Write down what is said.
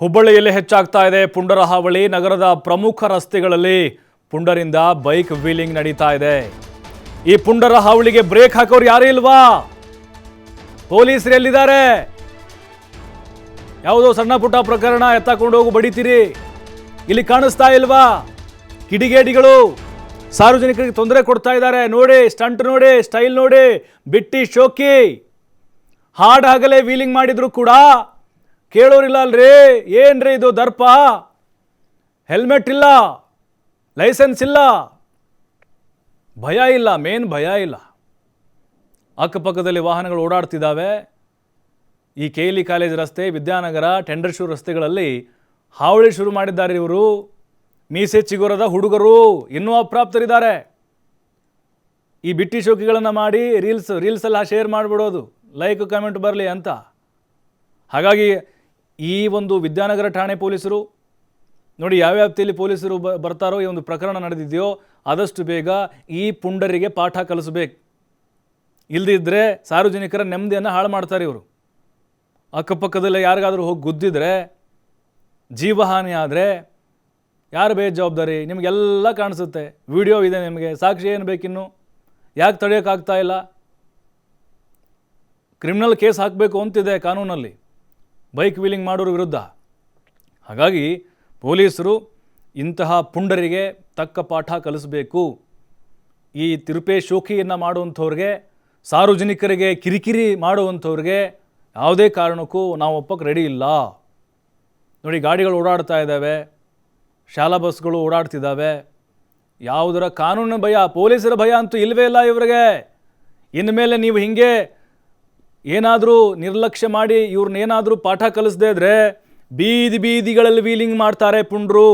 ಹುಬ್ಬಳ್ಳಿಯಲ್ಲಿ ಹೆಚ್ಚಾಗ್ತಾ ಇದೆ ಪುಂಡರ ಹಾವಳಿ. ನಗರದ ಪ್ರಮುಖ ರಸ್ತೆಗಳಲ್ಲಿ ಪುಂಡರಿಂದ ಬೈಕ್ ವೀಲಿಂಗ್ ನಡೀತಾ ಇದೆ. ಈ ಪುಂಡರ ಹಾವಳಿಗೆ ಬ್ರೇಕ್ ಹಾಕೋರು ಯಾರು ಇಲ್ವಾ? ಪೊಲೀಸರು ಎಲ್ಲಿದ್ದಾರೆ? ಯಾವುದೋ ಸಣ್ಣ ಪುಟ್ಟ ಪ್ರಕರಣ ಎತ್ತಕೊಂಡು ಹೋಗಿ ಬಡಿತೀರಿ, ಇಲ್ಲಿ ಕಾಣಿಸ್ತಾ ಇಲ್ವಾ? ಕಿಡಿಗೇಡಿಗಳು ಸಾರ್ವಜನಿಕರಿಗೆ ತೊಂದರೆ ಕೊಡ್ತಾ ಇದ್ದಾರೆ. ನೋಡಿ, ಸ್ಟಂಟ್ ನೋಡಿ, ಸ್ಟೈಲ್ ನೋಡಿ, ಬಿಟ್ಟಿ ಶೋಕಿ. ಹಾಡಾಗಲೇ ವೀಲಿಂಗ್ ಮಾಡಿದ್ರು ಕೂಡ ಕೇಳೋರಿಲ್ಲ ಅಲ್ರಿ. ಏನ್ರಿ ಇದು ದರ್ಪ? ಹೆಲ್ಮೆಟ್ ಇಲ್ಲ, ಲೈಸೆನ್ಸ್ ಇಲ್ಲ, ಭಯ ಇಲ್ಲ, ಮೇನ್ ಭಯ ಇಲ್ಲ. ಅಕ್ಕಪಕ್ಕದಲ್ಲಿ ವಾಹನಗಳು ಓಡಾಡ್ತಿದ್ದಾವೆ. ಈ KLE ಕಾಲೇಜ್ ರಸ್ತೆ, ವಿದ್ಯಾನಗರ, ಟೆಂಡರ್ಶೂರ್ ರಸ್ತೆಗಳಲ್ಲಿ ಹಾವಳಿ ಶುರು ಮಾಡಿದ್ದಾರೆ ಇವರು. ಮೀಸೆ ಚಿಗುರದ ಹುಡುಗರು ಇನ್ನೂ ಅಪ್ರಾಪ್ತರಿದ್ದಾರೆ. ಈ ಬಿಟ್ಟಿ ಶೋಕಿಗಳನ್ನು ಮಾಡಿ ರೀಲ್ಸೆಲ್ಲ ಶೇರ್ ಮಾಡಿಬಿಡೋದು, ಲೈಕ್ ಕಮೆಂಟ್ ಬರಲಿ ಅಂತ. ಹಾಗಾಗಿ ಈ ಒಂದು ವಿದ್ಯಾನಗರ ಠಾಣೆ ಪೊಲೀಸರು ನೋಡಿ, ಯಾವ ವ್ಯಾಪ್ತಿಯಲ್ಲಿ ಪೊಲೀಸರು ಬರ್ತಾರೋ, ಈ ಒಂದು ಪ್ರಕರಣ ನಡೆದಿದೆಯೋ ಆದಷ್ಟು ಬೇಗ ಈ ಪುಂಡರಿಗೆ ಪಾಠ ಕಲಿಸಬೇಕು. ಇಲ್ಲದಿದ್ದರೆ ಸಾರ್ವಜನಿಕರ ನೆಮ್ಮದಿಯನ್ನು ಹಾಳು ಮಾಡ್ತಾರೆ ಇವರು. ಅಕ್ಕಪಕ್ಕದಲ್ಲೇ ಯಾರಿಗಾದರೂ ಹೋಗಿ ಗುದ್ದಿದ್ರೆ, ಜೀವಹಾನಿ ಆದರೆ ಯಾರು ಬೇಜವಾಬ್ದಾರಿ? ನಿಮಗೆಲ್ಲ ಕಾಣಿಸುತ್ತೆ, ವಿಡಿಯೋ ಇದೆ ನಿಮಗೆ, ಸಾಕ್ಷಿ ಏನು ಬೇಕಿನ್ನು? ಯಾಕೆ ತಡೆಯೋಕ್ಕಾಗ್ತಾ ಇಲ್ಲ? ಕ್ರಿಮಿನಲ್ ಕೇಸ್ ಹಾಕಬೇಕು ಅಂತಿದೆ ಕಾನೂನಲ್ಲಿ ಬೈಕ್ ವೀಲಿಂಗ್ ಮಾಡೋರ ವಿರುದ್ಧ. ಹಾಗಾಗಿ ಪೊಲೀಸರು ಇಂತಹ ಪುಂಡರಿಗೆ ತಕ್ಕ ಪಾಠ ಕಲಿಸಬೇಕು. ಈ ತಿರುಪೆ ಶೋಕಿಯನ್ನು ಮಾಡುವಂಥವ್ರಿಗೆ, ಸಾರ್ವಜನಿಕರಿಗೆ ಕಿರಿಕಿರಿ ಮಾಡುವಂಥವ್ರಿಗೆ ಯಾವುದೇ ಕಾರಣಕ್ಕೂ ನಾವು ಒಪ್ಪಕ್ಕೆ ರೆಡಿ ಇಲ್ಲ. ನೋಡಿ, ಗಾಡಿಗಳು ಓಡಾಡ್ತಾ ಇದ್ದಾವೆ, ಶಾಲಾ ಬಸ್ಗಳು ಓಡಾಡ್ತಿದ್ದಾವೆ. ಯಾವುದರ ಕಾನೂನಿನ ಭಯ, ಪೊಲೀಸರ ಭಯ ಅಂತೂ ಇಲ್ಲವೇ ಇಲ್ಲ ಇವರಿಗೆ. ಇನ್ಮೇಲೆ ನೀವು ಹೀಗೆ ಏನಾದರೂ ನಿರ್ಲಕ್ಷ್ಯ ಮಾಡಿ ಇವ್ರನ್ನೇನಾದರೂ ಪಾಠ ಕಲಿಸದೇ ಇದ್ದರೆ ಬೀದಿಗಳಲ್ಲಿ ವೀಲಿಂಗ್ ಮಾಡ್ತಾರೆ ಪುಂಡ್ರು.